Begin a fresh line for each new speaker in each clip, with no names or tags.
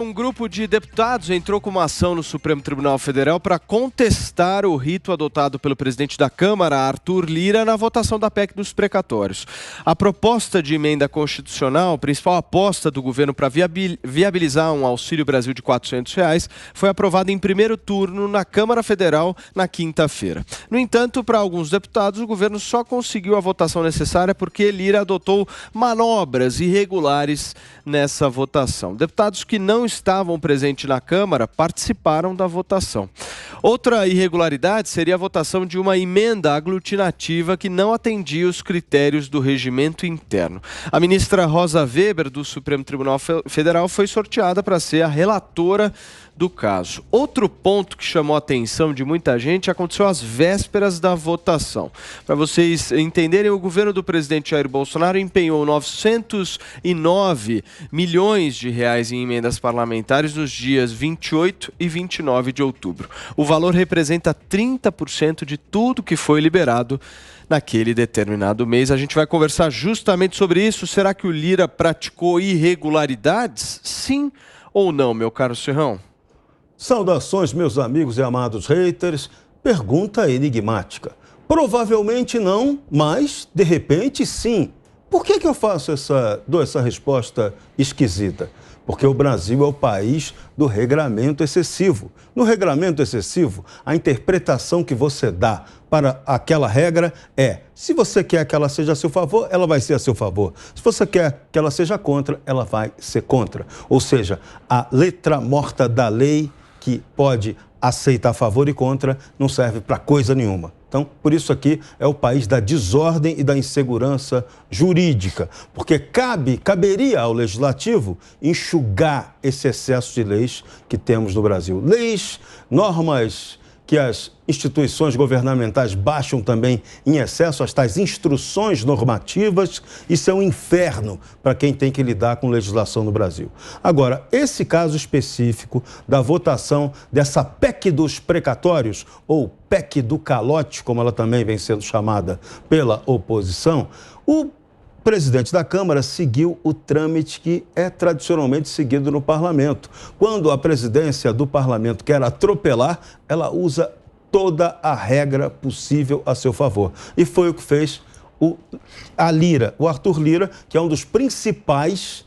Um grupo de deputados entrou com uma ação no Supremo Tribunal Federal para contestar o rito adotado pelo presidente da Câmara, Arthur Lira, na votação da PEC dos precatórios. A proposta de emenda constitucional, principal aposta do governo para viabilizar um Auxílio Brasil de R$ 400, foi aprovada em primeiro turno na Câmara Federal na quinta-feira. No entanto, para alguns deputados, o governo só conseguiu a votação necessária porque Lira adotou manobras irregulares nessa votação. Deputados que não estavam presentes na Câmara participaram da votação. Outra irregularidade seria a votação de uma emenda aglutinativa que não atendia os critérios do regimento interno. A ministra Rosa Weber, do Supremo Tribunal Federal, foi sorteada para ser a relatora do caso. Outro ponto que chamou a atenção de muita gente aconteceu às vésperas da votação. Para vocês entenderem, o governo do presidente Jair Bolsonaro empenhou 909 milhões de reais em emendas parlamentares nos dias 28 e 29 de outubro. O valor representa 30% de tudo que foi liberado naquele determinado mês. A gente vai conversar justamente sobre isso. Será que o Lira praticou irregularidades? Sim ou não, meu caro Serrão?
Saudações, meus amigos e amados haters. Pergunta enigmática. Provavelmente não, mas, de repente, sim. Por que eu dou essa resposta esquisita? Porque o Brasil é o país do regramento excessivo. No regramento excessivo, a interpretação que você dá para aquela regra é: se você quer que ela seja a seu favor, ela vai ser a seu favor. Se você quer que ela seja contra, ela vai ser contra. Ou seja, a letra morta da lei, que pode aceitar favor e contra, não serve para coisa nenhuma. Então, por isso aqui é o país da desordem e da insegurança jurídica, porque caberia ao legislativo enxugar esse excesso de leis que temos no Brasil. Leis, normas que as instituições governamentais baixam também em excesso, as tais instruções normativas. Isso é um inferno para quem tem que lidar com legislação no Brasil. Agora, esse caso específico da votação dessa PEC dos precatórios, ou PEC do calote, como ela também vem sendo chamada pela oposição, o presidente da Câmara seguiu o trâmite que é tradicionalmente seguido no parlamento. Quando a presidência do parlamento quer atropelar, ela usa toda a regra possível a seu favor. E foi o que fez o Arthur Lira, que é um dos principais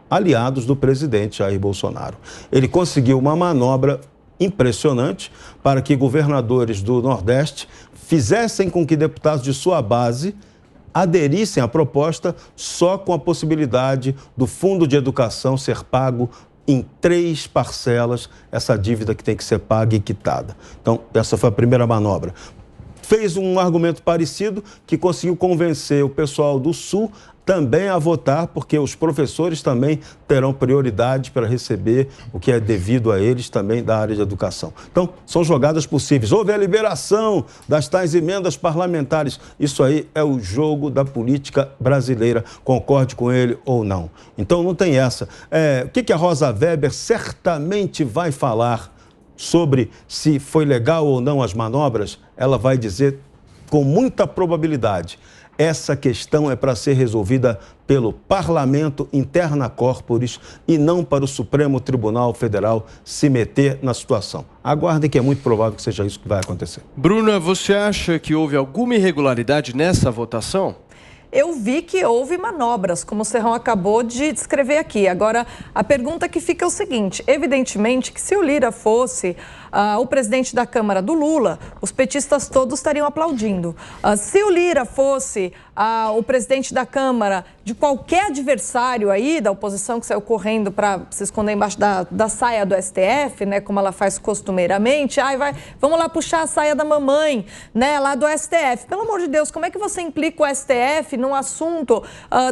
aliados do presidente Jair Bolsonaro. Ele conseguiu uma manobra impressionante para que governadores do Nordeste fizessem com que deputados de sua base aderissem à proposta só com a possibilidade do Fundo de Educação ser pago em 3 parcelas, essa dívida que tem que ser paga e quitada. Então, essa foi a primeira manobra. Fez um argumento parecido que conseguiu convencer o pessoal do Sul também a votar, porque os professores também terão prioridade para receber o que é devido a eles também da área de educação. Então, são jogadas possíveis. Houve a liberação das tais emendas parlamentares. Isso aí é o jogo da política brasileira, concorde com ele ou não. Então, não tem essa. O que a Rosa Weber certamente vai falar sobre se foi legal ou não as manobras? Ela vai dizer com muita probabilidade: essa questão é para ser resolvida pelo Parlamento interna corporis e não para o Supremo Tribunal Federal se meter na situação. Aguardem, que é muito provável que seja isso que vai acontecer.
Bruna, você acha que houve alguma irregularidade nessa votação?
Eu vi que houve manobras, como o Serrão acabou de descrever aqui. Agora, a pergunta que fica é o seguinte: evidentemente que se o Lira fosse o presidente da Câmara do Lula, os petistas todos estariam aplaudindo. Se o Lira fosse o presidente da Câmara de qualquer adversário aí da oposição que saiu correndo para se esconder embaixo da saia do STF, né, como ela faz costumeiramente, vamos lá puxar a saia da mamãe, né, lá do STF. Pelo amor de Deus, como é que você implica o STF num assunto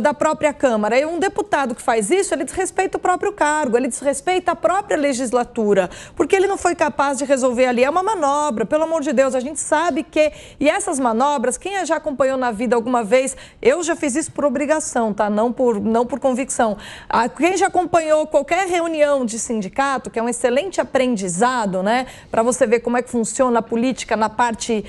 da própria Câmara? E um deputado que faz isso, ele desrespeita o próprio cargo, ele desrespeita a própria legislatura, porque ele não foi capaz capaz de resolver ali. É uma manobra, pelo amor de Deus, a gente sabe que... E essas manobras, quem já acompanhou na vida alguma vez, eu já fiz isso por obrigação, tá? Não por convicção. Quem já acompanhou qualquer reunião de sindicato, que é um excelente aprendizado, né? Para você ver como é que funciona a política na parte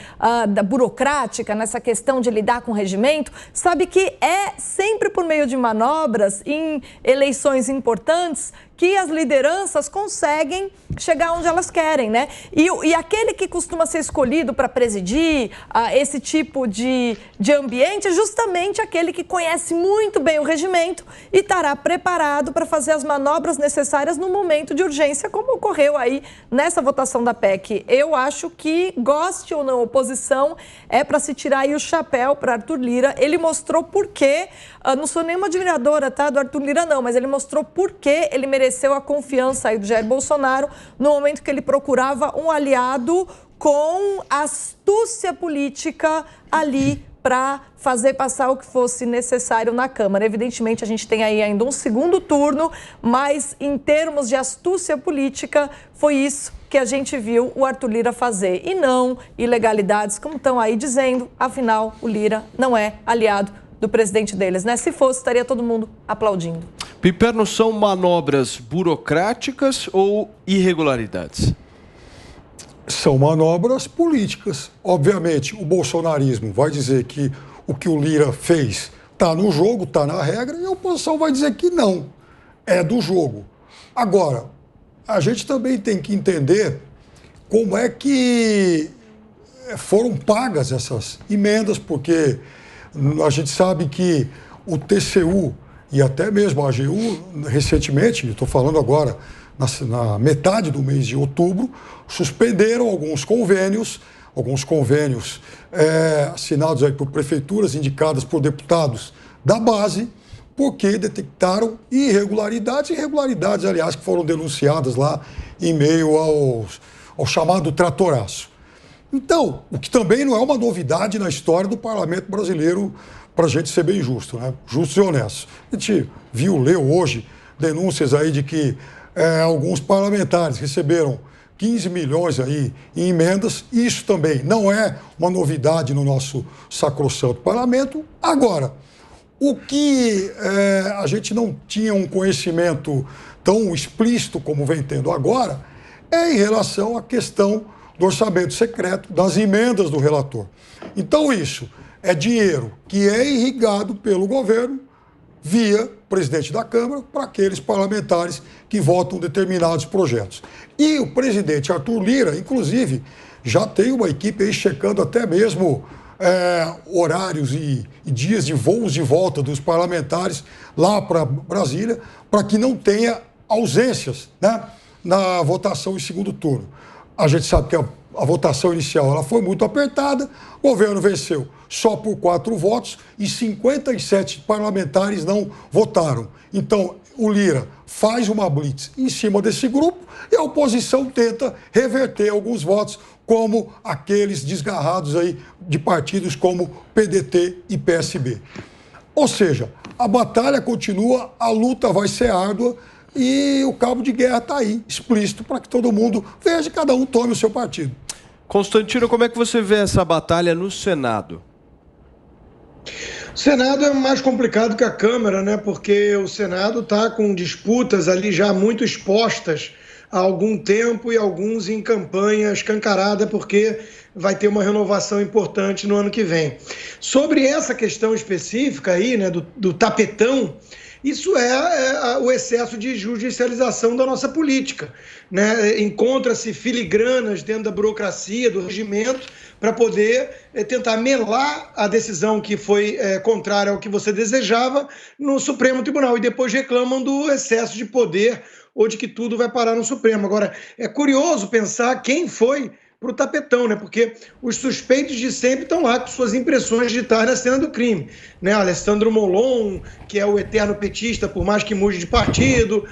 da burocrática, nessa questão de lidar com o regimento, sabe que é sempre por meio de manobras em eleições importantes que as lideranças conseguem chegar onde elas querem, né? E aquele que costuma ser escolhido para presidir esse tipo de ambiente é justamente aquele que conhece muito bem o regimento e estará preparado para fazer as manobras necessárias no momento de urgência, como ocorreu aí nessa votação da PEC. Eu acho que, goste ou não oposição, é para se tirar aí o chapéu para Arthur Lira. Ele mostrou por quê, não sou nenhuma admiradora, tá, do Arthur Lira não, mas ele mostrou por que ele mereceu a confiança aí do Jair Bolsonaro no momento que ele procurava um aliado com astúcia política ali para fazer passar o que fosse necessário na Câmara. Evidentemente, a gente tem aí ainda um segundo turno, mas em termos de astúcia política, foi isso que a gente viu o Arthur Lira fazer. E não ilegalidades, como estão aí dizendo, afinal, o Lira não é aliado do presidente deles, né? Se fosse, estaria todo mundo aplaudindo.
Piperno, são manobras burocráticas ou irregularidades?
São manobras políticas. Obviamente, o bolsonarismo vai dizer que o que o Lira fez está no jogo, está na regra, e a oposição vai dizer que não, é do jogo. Agora, a gente também tem que entender como é que foram pagas essas emendas, porque a gente sabe que o TCU e até mesmo a AGU, recentemente, estou falando agora na metade do mês de outubro, suspenderam alguns convênios assinados aí por prefeituras, indicadas por deputados da base, porque detectaram irregularidades, aliás, que foram denunciadas lá em meio ao chamado tratoraço. Então, o que também não é uma novidade na história do parlamento brasileiro, para a gente ser bem justo, né? Justo e honesto. A gente leu hoje denúncias aí de que alguns parlamentares receberam 15 milhões aí em emendas. Isso também não é uma novidade no nosso sacrossanto parlamento. Agora, o que a gente não tinha um conhecimento tão explícito como vem tendo agora é em relação à questão do orçamento secreto, das emendas do relator. Então isso é dinheiro que é irrigado pelo governo via presidente da Câmara para aqueles parlamentares que votam determinados projetos. E o presidente Arthur Lira, inclusive, já tem uma equipe aí checando até mesmo horários e dias de voos de volta dos parlamentares lá para Brasília, para que não tenha ausências, né, na votação em segundo turno. A gente sabe que a votação inicial ela foi muito apertada, o governo venceu só por 4 votos e 57 parlamentares não votaram. Então, o Lira faz uma blitz em cima desse grupo e a oposição tenta reverter alguns votos, como aqueles desgarrados aí de partidos como PDT e PSB. Ou seja, a batalha continua, a luta vai ser árdua, e o cabo de guerra está aí, explícito, para que todo mundo veja e cada um tome o seu partido.
Constantino, como é que você vê essa batalha no Senado?
O Senado é mais complicado que a Câmara, né? Porque o Senado está com disputas ali já muito expostas há algum tempo e alguns em campanha escancarada, porque vai ter uma renovação importante no ano que vem. Sobre essa questão específica aí, né, do tapetão, isso é o excesso de judicialização da nossa política, né? Encontra-se filigranas dentro da burocracia, do regimento, para poder tentar melar a decisão que foi contrária ao que você desejava no Supremo Tribunal. E depois reclamam do excesso de poder ou de que tudo vai parar no Supremo. Agora, é curioso pensar quem foi para o tapetão, né? Porque os suspeitos de sempre estão lá com suas impressões digitais na cena do crime, né? Alessandro Molon, que é o eterno petista, por mais que mude de partido,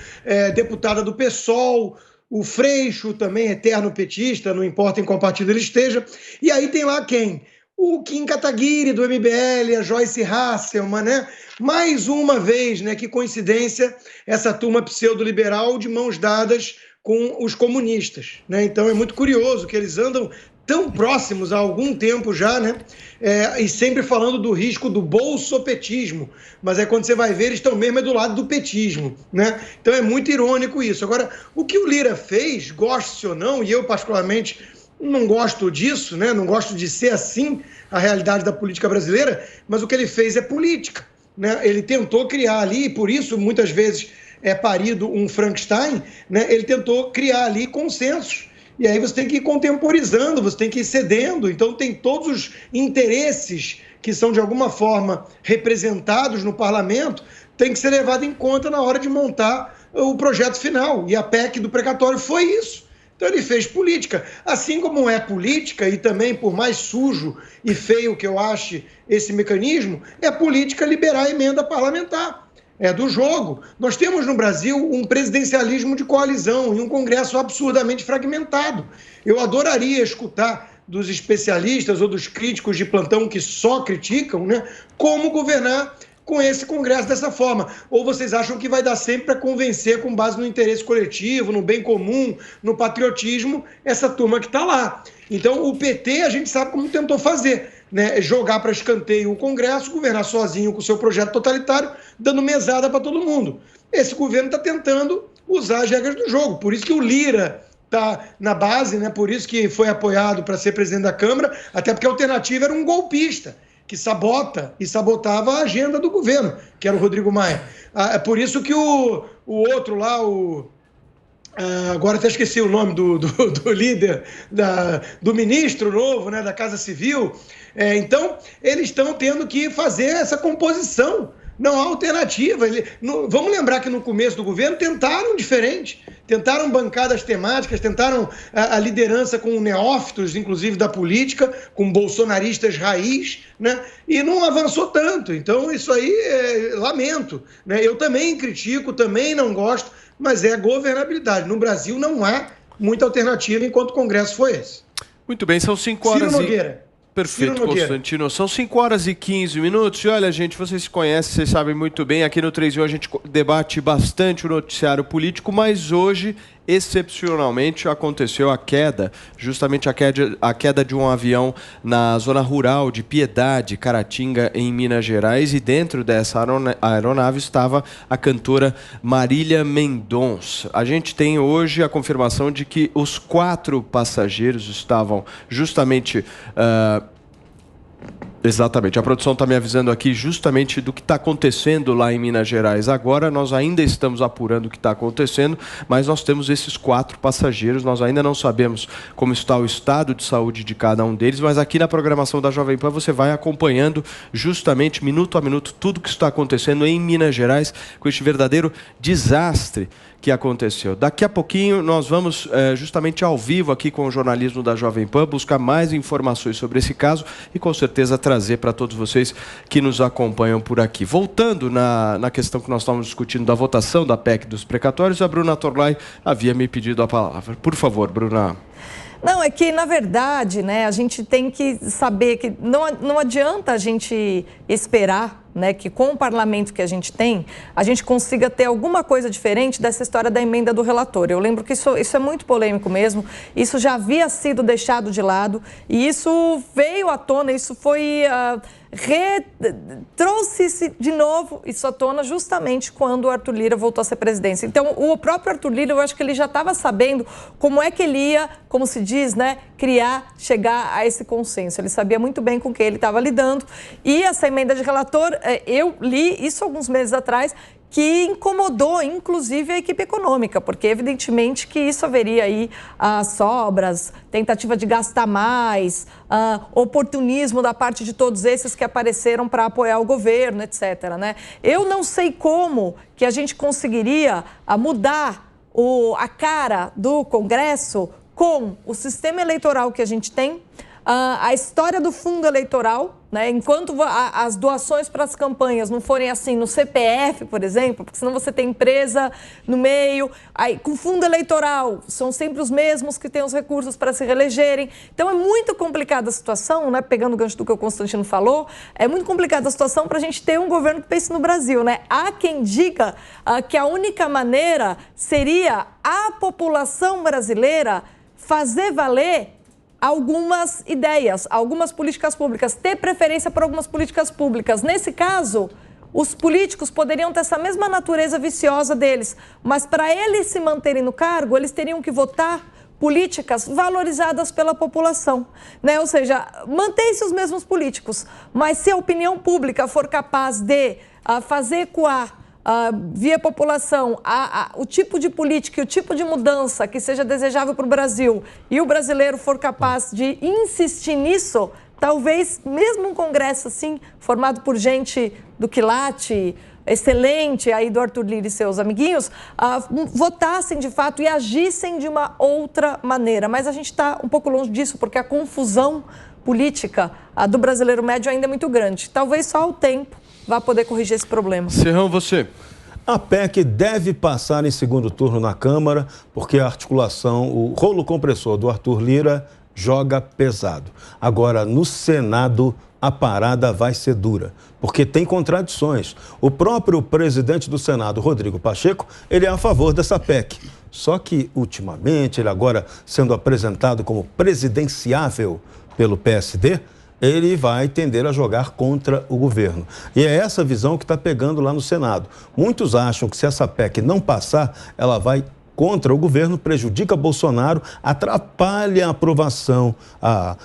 deputada do PSOL, o Freixo, também eterno petista, não importa em qual partido ele esteja. E aí tem lá quem? O Kim Kataguiri, do MBL, a Joyce Hasselmann, né? Mais uma vez, né? Que coincidência, essa turma pseudo-liberal de mãos dadas com os comunistas, né? Então é muito curioso que eles andam tão próximos há algum tempo já, né? E sempre falando do risco do bolsopetismo, mas quando você vai ver, eles estão mesmo do lado do petismo, né? Então é muito irônico isso. Agora, o que o Lira fez, goste ou não, e eu particularmente não gosto disso, né? Não gosto de ser assim a realidade da política brasileira, mas o que ele fez é política, né? Ele tentou criar ali, e por isso muitas vezes é parido um Frankenstein, né? Ele tentou criar ali consensos. E aí você tem que ir contemporizando, você tem que ir cedendo. Então tem todos os interesses que são de alguma forma representados no parlamento, tem que ser levado em conta na hora de montar o projeto final. E a PEC do precatório foi isso. Então ele fez política. Assim como é política, e também por mais sujo e feio que eu ache esse mecanismo, é política liberar a emenda parlamentar. É do jogo. Nós temos no Brasil um presidencialismo de coalizão e um Congresso absurdamente fragmentado. Eu adoraria escutar dos especialistas ou dos críticos de plantão que só criticam, né, como governar com esse Congresso dessa forma. Ou vocês acham que vai dar sempre para convencer com base no interesse coletivo, no bem comum, no patriotismo, essa turma que está lá. Então o PT a gente sabe como tentou fazer, né, jogar para escanteio o Congresso, governar sozinho com o seu projeto totalitário, dando mesada para todo mundo. Esse governo está tentando usar as regras do jogo, por isso que o Lira está na base, né, por isso que foi apoiado para ser presidente da Câmara, até porque a alternativa era um golpista, que sabota e sabotava a agenda do governo, que era o Rodrigo Maia. É por isso que o outro lá, agora até esqueci o nome do líder, do ministro novo, né, da Casa Civil. Então, eles estão tendo que fazer essa composição. Não há alternativa. Vamos lembrar que no começo do governo tentaram diferente. Tentaram bancadas temáticas, tentaram a liderança com neófitos, inclusive da política, com bolsonaristas raiz, né? E não avançou tanto. Então, isso aí, lamento, né? Eu também critico, também não gosto, mas é governabilidade. No Brasil não há muita alternativa enquanto o Congresso foi esse.
Muito bem, são 5 horas
Ciro Nogueira.
Perfeito, Constantino. São 5 horas e 15 minutos. E olha, gente, vocês se conhecem, vocês sabem muito bem. Aqui no 3 em 1 a gente debate bastante o noticiário político, mas hoje, excepcionalmente, aconteceu a queda, justamente a queda de um avião na zona rural de Piedade, Caratinga, em Minas Gerais. E dentro dessa aeronave estava a cantora Marília Mendonça. A gente tem hoje a confirmação de que os 4 passageiros estavam justamente... Exatamente, a produção está me avisando aqui justamente do que está acontecendo lá em Minas Gerais. Agora nós ainda estamos apurando o que está acontecendo, mas nós temos esses 4 passageiros, nós ainda não sabemos como está o estado de saúde de cada um deles, mas aqui na programação da Jovem Pan você vai acompanhando justamente, minuto a minuto, tudo o que está acontecendo em Minas Gerais com este verdadeiro desastre que aconteceu. Daqui a pouquinho nós vamos justamente ao vivo aqui com o jornalismo da Jovem Pan, buscar mais informações sobre esse caso e com certeza trazer para todos vocês que nos acompanham por aqui. Voltando na questão que nós estávamos discutindo da votação da PEC dos precatórios, a Bruna Torlai havia me pedido a palavra. Por favor, Bruna.
Não, é que, na verdade, né, a gente tem que saber que não adianta a gente esperar, né, que com o parlamento que a gente tem, a gente consiga ter alguma coisa diferente dessa história da emenda do relator. Eu lembro que isso é muito polêmico mesmo, isso já havia sido deixado de lado e isso veio à tona, isso foi... trouxe de novo isso à tona justamente quando o Arthur Lira voltou a ser presidente. Então, o próprio Arthur Lira, eu acho que ele já estava sabendo como é que ele ia, como se diz, né, chegar a esse consenso. Ele sabia muito bem com quem ele estava lidando. E essa emenda de relator, eu li isso alguns meses atrás, que incomodou, inclusive, a equipe econômica, porque, evidentemente, que isso haveria aí sobras, tentativa de gastar mais, oportunismo da parte de todos esses que apareceram para apoiar o governo, etc., né? Eu não sei como que a gente conseguiria mudar a cara do Congresso com o sistema eleitoral que a gente tem, a história do fundo eleitoral, né? Enquanto as doações para as campanhas não forem assim no CPF, por exemplo, porque senão você tem empresa no meio, aí com fundo eleitoral são sempre os mesmos que têm os recursos para se reelegerem. Então é muito complicada a situação, né? Pegando o gancho do que o Constantino falou, é muito complicada a situação para a gente ter um governo que pense no Brasil, né? Há quem diga que a única maneira seria a população brasileira fazer valer algumas ideias, algumas políticas públicas, ter preferência por algumas políticas públicas. Nesse caso, os políticos poderiam ter essa mesma natureza viciosa deles, mas para eles se manterem no cargo, eles teriam que votar políticas valorizadas pela população, né? Ou seja, mantém-se os mesmos políticos, mas se a opinião pública for capaz de fazer ecoar via população, o tipo de política e o tipo de mudança que seja desejável para o Brasil e o brasileiro for capaz de insistir nisso, talvez mesmo um congresso assim, formado por gente do quilate, excelente aí do Arthur Lira e seus amiguinhos, votassem de fato e agissem de uma outra maneira. Mas a gente está um pouco longe disso, porque a confusão política do brasileiro médio ainda é muito grande. Talvez só o tempo vai poder corrigir esse problema.
Serrão, você.
A PEC deve passar em segundo turno na Câmara, porque a articulação, o rolo compressor do Arthur Lira joga pesado. Agora, no Senado, a parada vai ser dura, porque tem contradições. O próprio presidente do Senado, Rodrigo Pacheco, ele é a favor dessa PEC. Só que, ultimamente, ele agora sendo apresentado como presidenciável pelo PSD, ele vai tender a jogar contra o governo. E é essa visão que está pegando lá no Senado. Muitos acham que se essa PEC não passar, ela vai contra o governo, prejudica Bolsonaro, atrapalha a aprovação,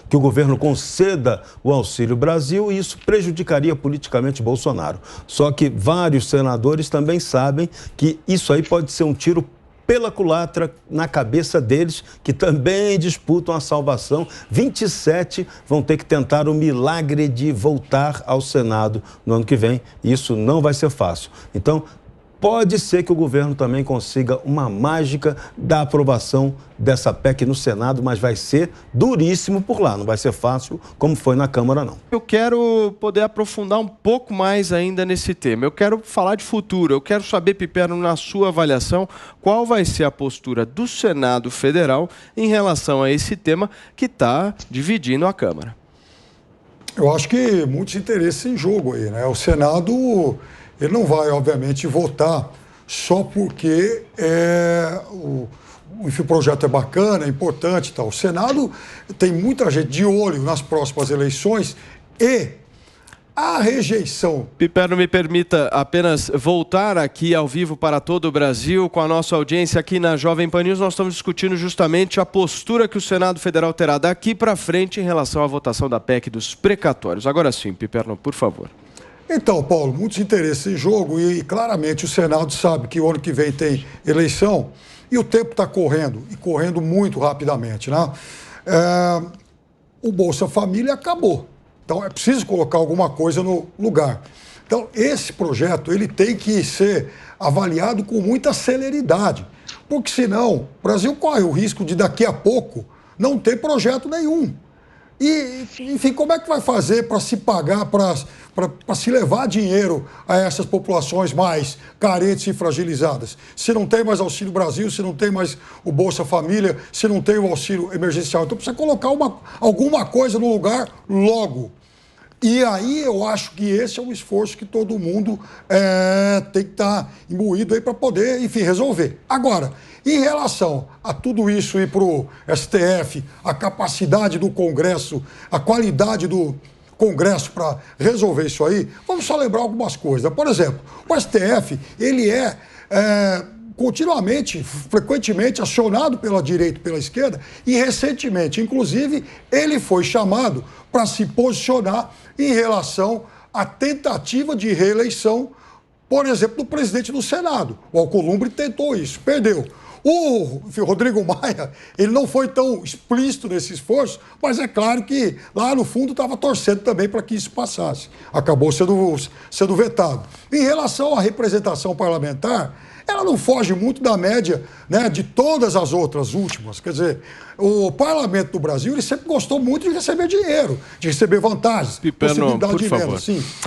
que o governo conceda o Auxílio Brasil, e isso prejudicaria politicamente Bolsonaro. Só que vários senadores também sabem que isso aí pode ser um tiro pela culatra na cabeça deles, que também disputam a salvação. 27 vão ter que tentar o milagre de voltar ao Senado no ano que vem. Isso não vai ser fácil. Então, pode ser que o governo também consiga uma mágica da aprovação dessa PEC no Senado, mas vai ser duríssimo por lá. Não vai ser fácil como foi na Câmara, não.
Eu quero poder aprofundar um pouco mais ainda nesse tema. Eu quero falar de futuro. Eu quero saber, Piperno, na sua avaliação, qual vai ser a postura do Senado Federal em relação a esse tema que está dividindo a Câmara.
Eu acho que muitos interesses em jogo aí, né? O Senado, ele não vai, obviamente, votar só porque o projeto é bacana, é importante e tal. O Senado tem muita gente de olho nas próximas eleições e a rejeição.
Piperno, me permita apenas voltar aqui ao vivo para todo o Brasil com a nossa audiência aqui na Jovem Pan News. Nós estamos discutindo justamente a postura que o Senado Federal terá daqui para frente em relação à votação da PEC dos precatórios. Agora sim, Piperno, por favor.
Então, Paulo, muitos interesses em jogo e claramente o Senado sabe que o ano que vem tem eleição e o tempo está correndo, e correndo muito rapidamente, né? O Bolsa Família acabou, então é preciso colocar alguma coisa no lugar. Então, esse projeto ele tem que ser avaliado com muita celeridade, porque senão o Brasil corre o risco de daqui a pouco não ter projeto nenhum. E, enfim, como é que vai fazer para se pagar, para se levar dinheiro a essas populações mais carentes e fragilizadas? Se não tem mais Auxílio Brasil, se não tem mais o Bolsa Família, se não tem o auxílio emergencial. Então precisa colocar alguma coisa no lugar logo. E aí eu acho que esse é um esforço que todo mundo tem que estar imbuído aí para poder, enfim, resolver. Agora, em relação a tudo isso ir para o STF, a capacidade do Congresso, a qualidade do Congresso para resolver isso aí, vamos só lembrar algumas coisas. Por exemplo, o STF, ele continuamente, frequentemente acionado pela direita e pela esquerda, e recentemente, inclusive, ele foi chamado para se posicionar em relação à tentativa de reeleição, por exemplo, do presidente do Senado. O Alcolumbre tentou isso, perdeu. O Rodrigo Maia, ele não foi tão explícito nesse esforço, mas é claro que lá no fundo estava torcendo também para que isso passasse. Acabou sendo vetado. Em relação à representação parlamentar, ela não foge muito da média, né, de todas as outras últimas. Quer dizer, o parlamento do Brasil ele sempre gostou muito de receber dinheiro, de receber vantagens,
Pipeno,
possibilidade
por
de
favor.
emenda. Sim.